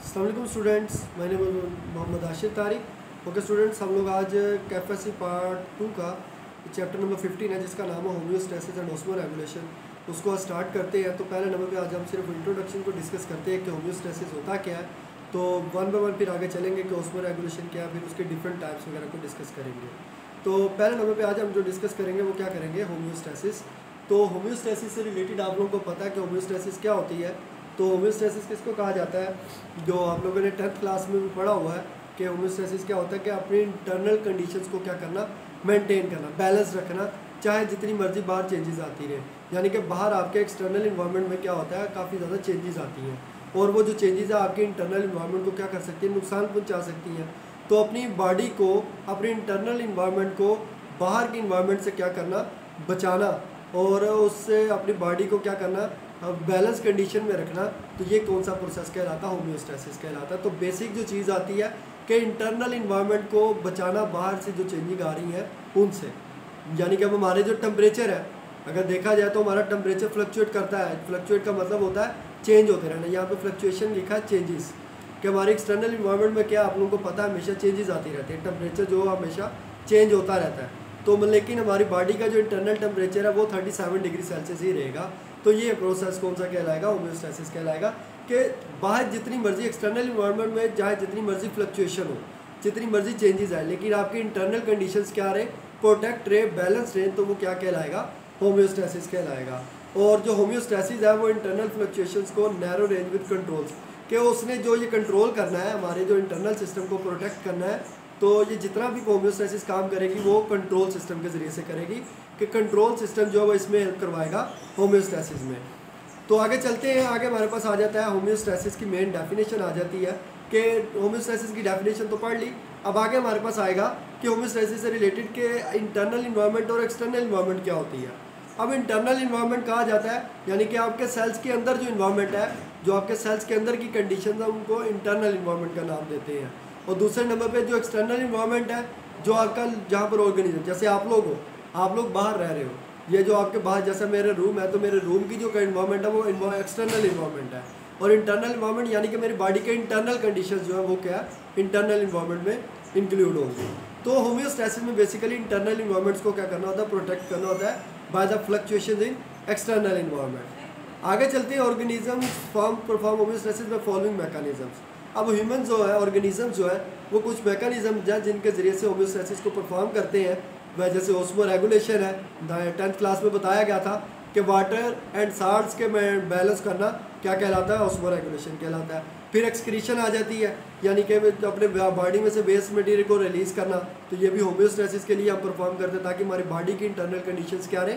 अस्सलाम वालेकुम students, my name is Mohammad Ashir Tariq. Okay students, हम लोग आज कैफेसी पार्ट 2 का चैप्टर नंबर 15 है जिसका नाम है होम्योस्टैसिस एंड ऑस्मो रेगुलेशन, उसको आज स्टार्ट करते हैं। तो पहले नंबर पे आज हम सिर्फ इंट्रोडक्शन को डिस्कस करते हैं कि होम्योस्टैसिस होता क्या है। तो वन बाय वन फिर आगे चलेंगे कि ऑस्मो रेगुलेशन क्या है, फिर उसके डिफरेंट टाइप्स वगैरह को डिस्कस करेंगे। तो पहले नंबर पे आज हम जो डिस्कस करेंगे वो क्या करेंगे, होम्योस्टैसिस। तो होम्योस्टैसिस से रिलेटेड आप लोगों को पता है कि होम्योस्टैसिस क्या होती है। तो होम्योस्टैसिस किसको कहा जाता है, जो आप लोगों ने 10th क्लास में भी पढ़ा हुआ है कि होम्योस्टैसिस क्या होता है कि अपनी इंटरनल कंडीशंस को क्या करना, मेंटेन करना, बैलेंस रखना, चाहे जितनी मर्जी बाहर चेंजेस आती रहे। यानी कि बाहर आपके एक्सटर्नल इन्वायरमेंट में क्या होता है, काफ़ी ज़्यादा चेंजेस आती हैं और वो जो चेंजेस है आपके इंटरनल इन्वायरमेंट को क्या कर सकती है, नुकसान पहुँचा सकती हैं। तो अपनी बॉडी को, अपने इंटरनल इन्वायरमेंट को बाहर के इन्वायरमेंट से क्या करना, बचाना और उससे अपनी बॉडी को क्या करना, बैलेंस कंडीशन में रखना। तो ये कौन सा प्रोसेस कहलाता है, होम्योस्टैसिस कहलाता है। तो बेसिक जो चीज़ आती है कि इंटरनल इन्वायरमेंट को बचाना बाहर से जो चेंजिंग आ रही हैं उनसे। यानी कि अब हमारे जो टेम्परेचर है, अगर देखा जाए तो हमारा टेम्परेचर फ्लक्चुएट करता है। फ्लक्चुएट का मतलब होता है चेंज होते रहना। यहाँ पे फ्लक्चुएशन लिखा है चेंजेस, कि हमारे एक्सटर्नल इन्वायरमेंट में क्या आप लोगों को पता है हमेशा चेंजेस आती रहती है, टेम्परेचर जो हमेशा चेंज होता रहता है। तो लेकिन हमारी बॉडी का जो इंटरनल टेम्परेचर है वो 37 डिग्री सेल्सियस ही रहेगा। तो ये प्रोसेस कौन सा कहलाएगा, होम्योस्टैसिस कहलाएगा। कि बाहर जितनी मर्जी एक्सटर्नल इन्वायरमेंट में चाहे जितनी मर्जी फ्लक्चुएशन हो, जितनी मर्जी चेंजेस आए, लेकिन आपकी इंटरनल कंडीशंस क्या रहे, प्रोटेक्ट रहे, बैलेंस रहे, तो वो क्या कहलाएगा, होम्योस्टैसिस कहलाएगा। और जो होम्योस्टैसिस है वो इंटरनल फ्लक्चुएशंस को नैरो रेंज विद कंट्रोल्स, कि उसने जो ये कंट्रोल करना है, हमारे जो इंटरनल सिस्टम को प्रोटेक्ट करना है। तो ये जितना भी होम्योस्टैसिस काम करेगी वो कंट्रोल सिस्टम के ज़रिए से करेगी, कि कंट्रोल सिस्टम जो है वो इसमें हेल्प करवाएगा होम्योस्टैसिस में। तो आगे चलते हैं, आगे हमारे पास आ जाता है होम्योस्टैसिस की मेन डेफिनेशन आ जाती है कि होम्योस्टैसिस की डेफिनेशन तो पढ़ ली। अब आगे हमारे पास आएगा कि होम्योस्टैसिस से रिलेटेड के इंटरनल इन्वायरमेंट और एक्सटर्नल इन्वायरमेंट क्या होती है। अब इंटरनल इन्वायरमेंट कहा जाता है, यानी कि आपके सेल्स के अंदर जो इन्वायरमेंट है, जो आपके सेल्स के अंदर की कंडीशन है, उनको इंटरनल इन्वायरमेंट का नाम देते हैं। और दूसरे नंबर पे जो एक्सटर्नल इन्वायरमेंट है, जो आपका जहाँ पर ऑर्गेनिज्म, जैसे आप लोग हो, आप लोग बाहर रह रहे हो, ये जो आपके बाहर जैसे मेरे रूम है, तो मेरे रूम की जो इन्वायरमेंट है वो एक्सटर्नल इन्वायरमेंट है। और इंटरनल इन्वायरमेंट यानी कि मेरी बॉडी के इंटरनल कंडीशंस जो है वो क्या है, इंटरनल इन्वायरमेंट में इंक्लूड होंगी। तो होम्योस्टैसिस में बेसिकली इंटरनल इन्वायरमेंट्स को क्या करना होता है, प्रोटेक्ट करना होता है by the fluctuations in external environment. आगे चलते हैं, organism perform homeostasis by following mechanisms. अब ह्यूमन जो है, ऑर्गेनिज्म जो है, वो कुछ मैकेनिज्म हैं जिनके ज़रिए से होम्योस्टैसिस को परफॉर्म करते हैं। वह जैसे ऑस्मो रेगुलेशन है, 10th क्लास में बताया गया था कि वाटर एंड साल्ट्स के बैलेंस करना क्या कहलाता है, ऑस्मो रेगुलेशन कहलाता है। फिर एक्सक्रीशन आ जाती है, यानी कि अपने बॉडी में से वेस्ट मटेरियल को रिलीज़ करना। तो ये भी होम्योस्टैसिस के लिए हम परफॉर्म करते हैं ताकि हमारी बॉडी की इंटरनल कंडीशंस क्या रहे,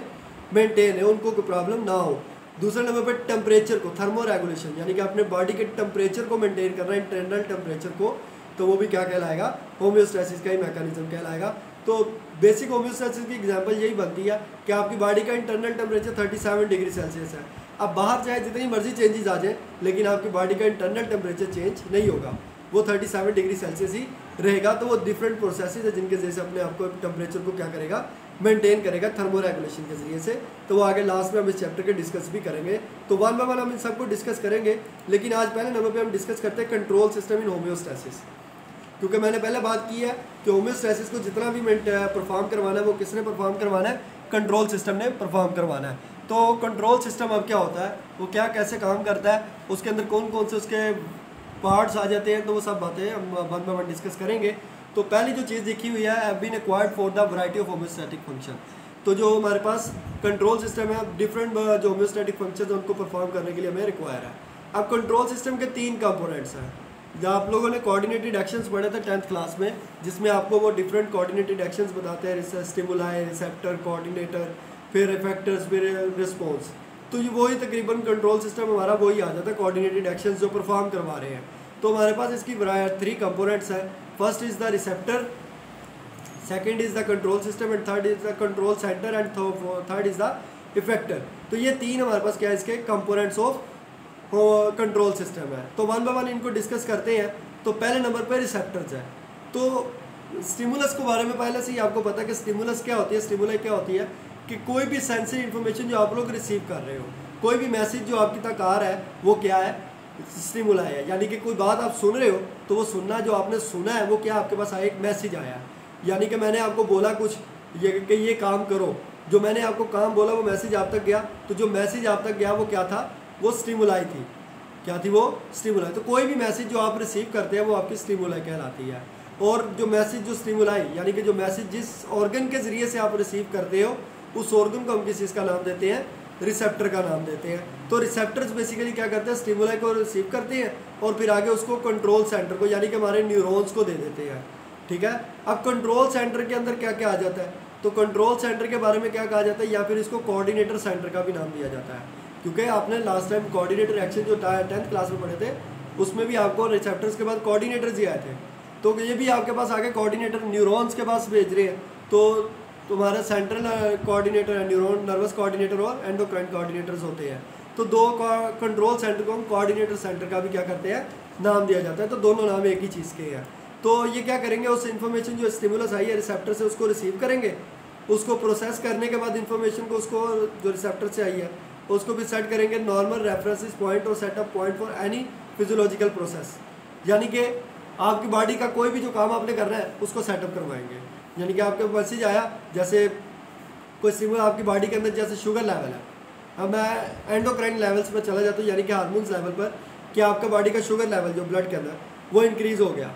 मेंटेन है, उनको कोई प्रॉब्लम ना हो। दूसरे नंबर पर टेम्परेचर को, थर्मो रेगुलेशन, यानी कि अपने बॉडी के टेम्परेचर को मेंटेन करना, इंटरनल टेम्परेचर को, तो वो भी क्या कहलाएगा, होम्योस्टैसिस का ही मैकेनिज्म कहलाएगा। तो बेसिक होम्योस्टैसिस की एग्जांपल यही बनती है कि आपकी बॉडी का इंटरनल टेम्परेचर 37 डिग्री सेल्सियस है। अब बाहर चाहे जितनी मर्जी चेंजेस आ जाए, लेकिन आपकी बॉडी का इंटरनल टेम्परेचर चेंज नहीं होगा, वो 37 डिग्री सेल्सियस ही रहेगा। तो वो डिफरेंट प्रोसेसेस है जिनके जरिए से अपने आप को टेम्परेचर को क्या करेगा, मेंटेन करेगा थर्मो रेगुलेशन के जरिए से। तो वो आगे लास्ट में हम इस चैप्टर के डिस्कस भी करेंगे। तो वन बाय वन हम इन सबको डिस्कस करेंगे, लेकिन आज पहले नंबर पे हम डिस्कस करते हैं कंट्रोल सिस्टम इन होम्योस्टैसिस। क्योंकि मैंने पहले बात की है कि होम्योस्टैसिस को जितना भी परफॉर्म करवाना है वो किसने परफॉर्म करवाना है, कंट्रोल सिस्टम ने परफॉर्म करवाना है। तो कंट्रोल सिस्टम अब क्या होता है, वो क्या कैसे काम करता है, उसके अंदर कौन कौन से उसके पार्ट्स आ जाते हैं, तो वो सब बातें हम वन बाय वन डिस्कस करेंगे। तो पहली जो चीज़ लिखी हुई है, have been acquired for the variety of homeostatic function. तो जो हमारे पास कंट्रोल सिस्टम है, डिफरेंट जो होम्योस्टैटिक फंक्शन है उनको परफॉर्म करने के लिए हमें रिक्वायर है। अब कंट्रोल सिस्टम के 3 कंपोनेंट्स हैं। जहाँ आप लोगों ने कोऑर्डिनेटेड एक्शंस पढ़े थे 10th क्लास में, जिसमें आपको वो डिफरेंट कोऑर्डिनेटेड एक्शंस बताते हैं, स्टिमुलाई, रिसेप्टर, कोऑर्डिनेटर, फिर इफेक्टर्स, फिर रिस्पॉन्स। तो ये वही तकरीबन कंट्रोल सिस्टम हमारा वही आ जाता है, कोऑर्डिनेटेड एक्शंस जो परफॉर्म करवा रहे हैं। तो हमारे पास इसकी 3 कंपोनेंट्स हैं। First is the receptor, second is the control system and third is the control centre and third is the effector. तो ये 3 हमारे पास क्या है, इसके कंपोनेंट्स ऑफ कंट्रोल सिस्टम है। तो वन बाय वन इनको डिस्कस करते हैं। तो पहले नंबर पर रिसेप्टर्स है। तो स्टिमुलस के बारे में पहले से ही आपको पता है कि स्टिमुलस क्या होती है। स्टिमुलाई क्या होती है कि कोई भी सेंसरी इन्फॉर्मेशन जो आप लोग रिसीव कर रहे हो, कोई भी मैसेज जो आपकी तक आ रहा है, वो क्या है, स्टिमुलाई है, यानी कि कोई बात आप सुन रहे हो तो वो सुनना जो आपने सुना है वो क्या आपके पास आया, एक मैसेज आया, यानी कि मैंने आपको बोला कुछ कि ये काम करो, जो मैंने आपको काम बोला वो मैसेज आप तक गया, तो जो मैसेज आप तक गया वो क्या था, वो स्टिमुलाई थी। क्या थी वो, स्टिमुलाई। तो कोई भी मैसेज जो आप रिसीव करते हैं वो आपकी स्टिमुलाई कहलाती है। और जो मैसेज जो स्टिमुलाई यानी कि जो मैसेज जिस ऑर्गन के ज़रिए से आप रिसीव करते हो उस ऑर्गन को हम किस चीज़ का नाम देते हैं, रिसेप्टर का नाम देते हैं। तो रिसेप्टर्स बेसिकली क्या करते हैं, स्टिमुलाई को रिसीव करते हैं और फिर आगे उसको कंट्रोल सेंटर को यानी कि हमारे न्यूरॉन्स को दे देते हैं। ठीक है, अब कंट्रोल सेंटर के अंदर क्या क्या आ जाता है, तो कंट्रोल सेंटर के बारे में क्या कहा जाता है, या फिर इसको कोऑर्डिनेटर सेंटर का भी नाम दिया जाता है, क्योंकि आपने लास्ट टाइम कोऑर्डिनेटर एक्शन जो 10th क्लास में पढ़े थे उसमें भी आपको रिसेप्टर्स के बाद कोऑर्डिनेटर्स ही आए थे। तो ये भी आपके पास आगे कोऑर्डिनेटर न्यूरॉन्स के पास भेज रहे हैं, तो तुम्हारा सेंट्रल कोऑर्डिनेटर है न्यूरॉन, नर्वस कोऑर्डिनेटर और एंडोक्राइन कोऑर्डिनेटर्स होते हैं। तो दो कंट्रोल सेंटर को हम कोऑर्डिनेटर सेंटर का भी क्या करते हैं, नाम दिया जाता है। तो दोनों नाम एक ही चीज़ के हैं। तो ये क्या करेंगे, उस इन्फॉर्मेशन जो स्टिमुलस आई है रिसेप्टर से उसको रिसीव करेंगे, उसको प्रोसेस करने के बाद इन्फॉर्मेशन को उसको जो रिसेप्टर से आई है उसको भी सेट करेंगे नॉर्मल रेफरेंसेस पॉइंट और setup point for any physiological process, यानी कि आपकी बॉडी का कोई भी जो काम आपने करना है उसको सेटअप करवाएंगे। यानी कि आपके मैसेज आया, जैसे कोई स्टिमुलस आपकी बॉडी के अंदर, जैसे शुगर लेवल है, अब मैं एंडोक्राइन लेवल्स पर चला जाता हूँ यानी कि हार्मोन्स लेवल पर, कि आपका बॉडी का शुगर लेवल जो ब्लड के अंदर वो इंक्रीज़ हो गया।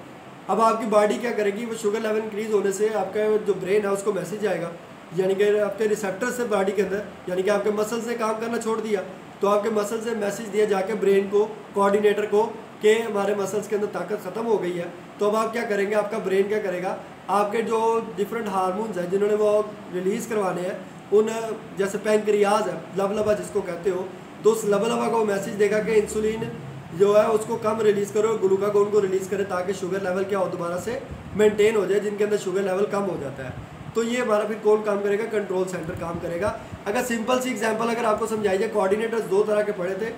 अब आपकी बॉडी क्या करेगी, वो शुगर लेवल इंक्रीज़ होने से आपका जो ब्रेन है उसको मैसेज आएगा, यानी कि आपके रिसेप्टर से बॉडी के अंदर, यानी कि आपके मसल्स ने काम करना छोड़ दिया तो आपके मसल से मैसेज दिया जाके ब्रेन को, कोऑर्डिनेटर को, कि हमारे मसल्स के अंदर ताकत ख़त्म हो गई है। तो अब आप क्या करेंगे, आपका ब्रेन क्या करेगा, आपके जो डिफरेंट हार्मोन्स हैं जिन्होंने वो रिलीज़ करवाने हैं, उन जैसे पैंक्रियाज है, लबलबा जिसको कहते हो, तो उस लबलबा को मैसेज देगा कि इंसुलिन जो है उसको कम रिलीज़ करो, ग्लूकागोन को रिलीज़ करे, ताकि शुगर लेवल क्या हो, दोबारा से मेंटेन हो जाए, जिनके अंदर शुगर लेवल कम हो जाता है। तो ये हमारा फिर कौन काम करेगा, कंट्रोल सेंटर काम करेगा। अगर सिंपल सी एग्जांपल अगर आपको समझाई जाए, कोऑर्डिनेटर्स दो तरह के पढ़े थे,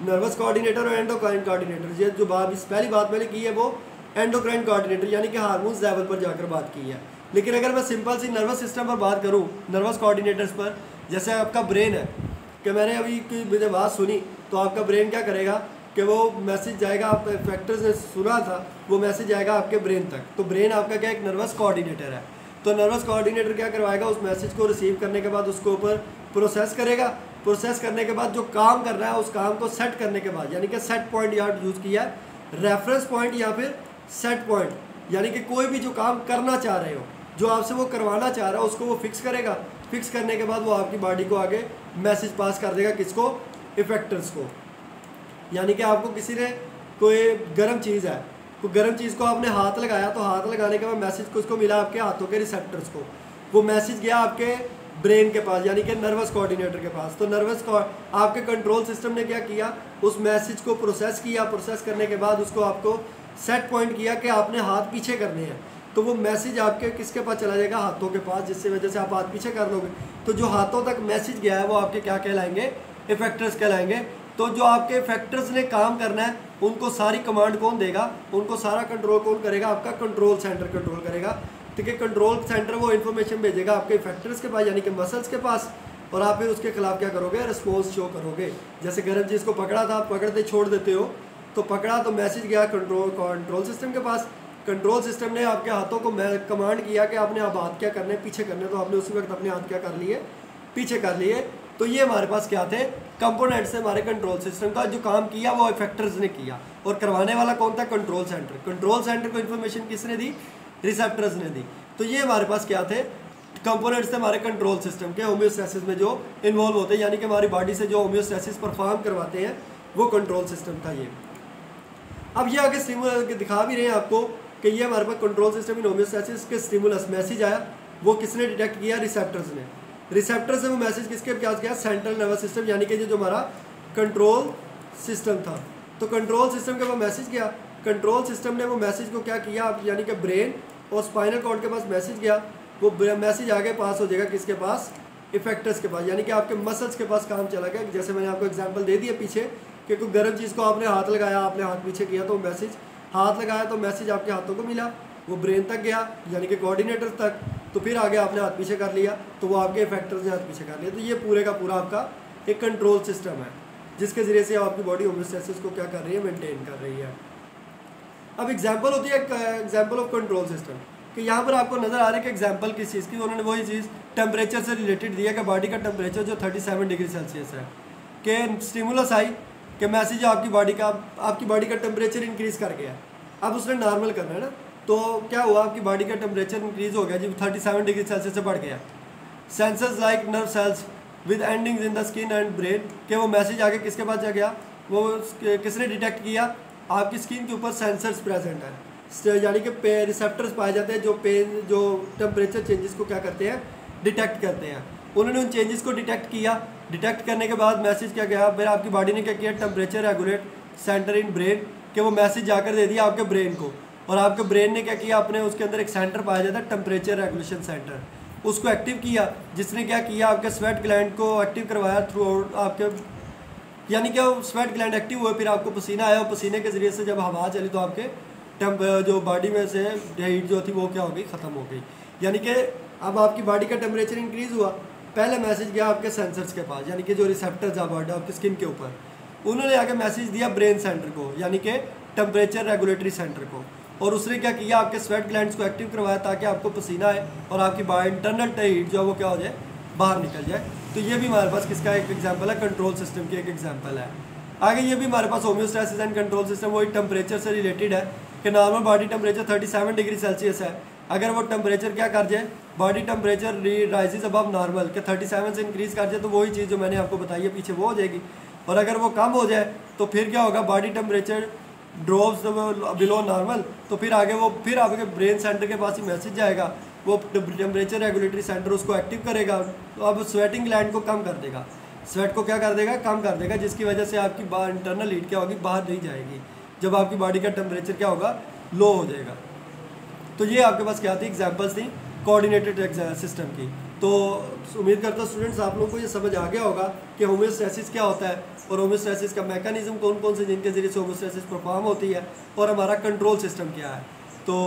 नर्वस कोऑर्डिनेटर और एंडोक्राइन कोऑर्डिनेटर। ये जो बात पहली बात मैंने की है वो एंडोक्राइन कोऑर्डिनेटर यानी कि हार्मोन्स लेवल पर जाकर बात की है। लेकिन अगर मैं सिंपल सी नर्वस सिस्टम पर बात करूँ, नर्वस कोऑर्डिनेटर्स पर, जैसे आपका ब्रेन है, कि मैंने अभी मुझे बात सुनी, तो आपका ब्रेन क्या करेगा कि वो मैसेज जाएगा, आप फैक्टर्स ने सुना था, वो मैसेज जाएगा आपके ब्रेन तक। तो ब्रेन आपका क्या एक नर्वस कोऑर्डिनेटर है। तो नर्वस कोऑर्डिनेटर क्या करवाएगा, उस मैसेज को रिसीव करने के बाद उसको ऊपर प्रोसेस करेगा, प्रोसेस करने के बाद जो काम कर रहा है उस काम को सेट करने के बाद, यानी कि सेट पॉइंट यहाँ यूज़ किया है, रेफरेंस पॉइंट या फिर सेट पॉइंट, यानी कि कोई भी जो काम करना चाह रहे हो, जो आपसे वो करवाना चाह रहा है, उसको वो फिक्स करेगा। फिक्स करने के बाद वो आपकी बॉडी को आगे मैसेज पास कर देगा, किसको, इफेक्टर्स को। यानी कि आपको किसी ने कोई गर्म चीज़ है, तो गर्म चीज़ को आपने हाथ लगाया, तो हाथ लगाने के बाद मैसेज किसको मिला, आपके हाथों के रिसेप्टर्स को। वो मैसेज गया आपके ब्रेन के पास, यानी कि नर्वस कोऑर्डिनेटर के पास। तो आपके कंट्रोल सिस्टम ने क्या किया, उस मैसेज को प्रोसेस किया, प्रोसेस करने के बाद उसको आपको सेट पॉइंट किया कि आपने हाथ पीछे करने हैं। तो वो मैसेज आपके किसके पास चला जाएगा, हाथों के पास, जिससे वजह से आप हाथ पीछे कर लोगे। तो जो हाथों तक मैसेज गया है वो आपके क्या कहलाएंगे, इफेक्टर्स कहलाएंगे। तो जो आपके इफेक्टर्स ने काम करना है उनको सारी कमांड कौन देगा, उनको सारा कंट्रोल कौन करेगा, आपका कंट्रोल सेंटर कंट्रोल करेगा। ठीक है, कंट्रोल सेंटर वो इन्फॉर्मेशन भेजेगा आपके इफेक्टर्स के पास, यानी कि मसल्स के पास, और आप फिर उसके खिलाफ क्या करोगे, रिस्पॉन्स शो करोगे। जैसे गर्म चीज़ को पकड़ा था, आप पकड़ते छोड़ देते हो, तो पकड़ा तो मैसेज गया कंट्रोल सिस्टम के पास। कंट्रोल सिस्टम ने आपके हाथों को कमांड किया कि आपने अब हाथ क्या करने, पीछे करने, तो आपने उसी वक्त अपने हाथ क्या कर लिए, पीछे कर लिए। तो ये हमारे पास क्या थे, कंपोनेंट्स से हमारे कंट्रोल सिस्टम का। जो काम किया वो इफेक्टर्स ने किया, और करवाने वाला कौन था, कंट्रोल सेंटर। कंट्रोल सेंटर को इन्फॉर्मेशन किसने दी, रिसेप्टर्स ने दी। तो ये हमारे पास क्या थे, कंपोनेंट्स थे हमारे कंट्रोल सिस्टम के, होम्योस्टैसिस में जो इन्वॉल्व होते हैं, यानी कि हमारी बॉडी से जो होम्योस्टैसिस परफॉर्म करवाते हैं, वो कंट्रोल सिस्टम था ये। अब ये आगे स्टिमुलस दिखा भी रहे हैं आपको कि ये हमारे पास कंट्रोल सिस्टम इन होम्योस्टैसिस के स्टिमुलस मैसेज आया, वो किसने डिटेक्ट किया, रिसेप्टर्स ने। रिसेप्टर से वो मैसेज किसके पास गया, सेंट्रल नर्वस सिस्टम, यानी कि जो हमारा कंट्रोल सिस्टम था। तो कंट्रोल सिस्टम के वो मैसेज गया, कंट्रोल सिस्टम ने वो मैसेज को क्या किया, यानी कि ब्रेन और स्पाइनल कॉर्ड के पास मैसेज गया, वो मैसेज आगे पास हो जाएगा किसके पास, इफेक्टर्स के पास, यानी कि आपके मसल्स के पास काम चला गया। जैसे मैंने आपको एग्जांपल दे दिया पीछे कि कोई गर्म चीज़ को आपने हाथ लगाया, आपने हाथ पीछे किया, तो मैसेज, हाथ लगाया तो मैसेज आपके हाथों को मिला, वो ब्रेन तक गया, यानी कि कोऑर्डिनेटर तक, तो फिर आगे आपने हाथ पीछे कर लिया, तो वो आपके इफेक्टर्स ने हाथ पीछे कर लिया। तो ये पूरे का पूरा आपका एक कंट्रोल सिस्टम है। जिसके ज़रिए से आपकी बॉडी होम्योस्टेसिस को क्या कर रही है, मेंटेन कर रही है। अब एग्जांपल होती है एग्जांपल ऑफ कंट्रोल सिस्टम, कि यहाँ पर आपको नज़र आ रहा है कि एग्जांपल किस चीज़ की, उन्होंने वही चीज़ टेम्परेचर से रिलेटेड दिया कि बॉडी का टेम्परेचर जो 37 डिग्री सेल्सियस है, कि स्टिमुलस आई कि मैसेज आपकी बॉडी का टेम्परेचर इंक्रीज़ कर गया, अब उसने नॉर्मल करना है ना, तो क्या हुआ, आपकी बॉडी का टेम्परेचर इंक्रीज़ हो गया जी, 37 डिग्री सेल्सियस से बढ़ गया। Sensors like nerve cells with endings in the skin and brain, के वो मैसेज आगे किसके पास जा गया, वो किसने डिटेक्ट किया, आपकी स्किन के ऊपर सेंसर्स प्रेजेंट है, यानी कि रिसेप्टर्स पाए जाते हैं जो टेम्परेचर चेंजेस को क्या करते हैं, डिटेक्ट करते हैं। उन्होंने उन चेंजेस को डिटेक्ट किया, डिटेक्ट करने के बाद मैसेज क्या गया, फिर आपकी बॉडी ने क्या किया, temperature regulate centre in brain, कि वो मैसेज जाकर दे दिया आपके ब्रेन को, और आपके ब्रेन ने क्या किया, अपने उसके अंदर एक सेंटर पाया जाता है टेम्परेचर रेगुलेशन सेंटर, उसको एक्टिव किया, जिसने क्या किया, आपके स्वेट ग्लैंड को एक्टिव करवाया थ्रू आउट आपके, यानी कि स्वेट ग्लैंड एक्टिव हुए, फिर आपको पसीना आया, और पसीने के ज़रिए से जब हवा चली तो आपके जो बॉडी में से हीट जो थी वो क्या हो गई, ख़त्म हो गई। यानी कि अब आपकी बॉडी का टेम्परेचर इंक्रीज़ हुआ, पहले मैसेज गया आपके सेंसर्स के पास, यानी कि जो रिसेप्टर्स हैं बॉडी आपकी स्किन के ऊपर, उन्होंने आगे मैसेज दिया ब्रेन सेंटर को, यानी कि टेम्परेचर रेगुलेटरी सेंटर को, और उसने क्या किया, आपके स्वेट ग्लैंड्स को एक्टिव करवाया ताकि आपको पसीना आए और आपकी इंटरनल हीट जो वो क्या हो जाए, बाहर निकल जाए। तो ये भी हमारे पास किसका एक एग्जांपल है, कंट्रोल सिस्टम की एक एग्जांपल है। आगे ये भी हमारे पास होम्योस्टेसिस एंड कंट्रोल सिस्टम वही टेम्परेचर से रिलेटेड है, कि normal body temperature 37 degree Celsius है, अगर वो टेम्परेचर क्या कर जाए, body temperature rises above normal, कि 37 से इंक्रीज़ कर जाए, तो वही चीज़ जो मैंने आपको बताई है पीछे वो हो जाएगी, और अगर वो कम हो जाए तो फिर क्या होगा, body temperature drops below normal, तो फिर आगे वो फिर आपके ब्रेन सेंटर के पास ही मैसेज जाएगा, वो टेम्परेचर रेगुलेटरी सेंटर उसको एक्टिव करेगा, तो अब स्वेटिंग ग्लैंड को कम कर देगा, स्वेट को क्या कर देगा, कम कर देगा, जिसकी वजह से आपकी इंटरनल हीट क्या होगी, बाहर नहीं जाएगी, जब आपकी बॉडी का टेम्परेचर क्या होगा, लो हो जाएगा। तो ये आपके पास क्या थी, एग्जांपल्स थी कोऑर्डिनेटेड सिस्टम की। तो उम्मीद करता हूँ स्टूडेंट्स आप लोगों को ये समझ आ गया होगा कि होम्योस्टेसिस क्या होता है, और होम्योस्टेसिस का मैकेनिज्म कौन कौन से जिनके ज़रिए से होम्योस्टेसिस परफॉर्म होती है, और हमारा कंट्रोल सिस्टम क्या है। तो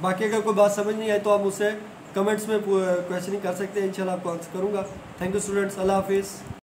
बाकी अगर कोई बात समझ नहीं आई तो आप मुझसे कमेंट्स में क्वेश्चनिंग कर सकते हैं, इंशाल्लाह आपको आंसर करूँगा। थैंक यू स्टूडेंट्स, अल्लाह हाफिज़।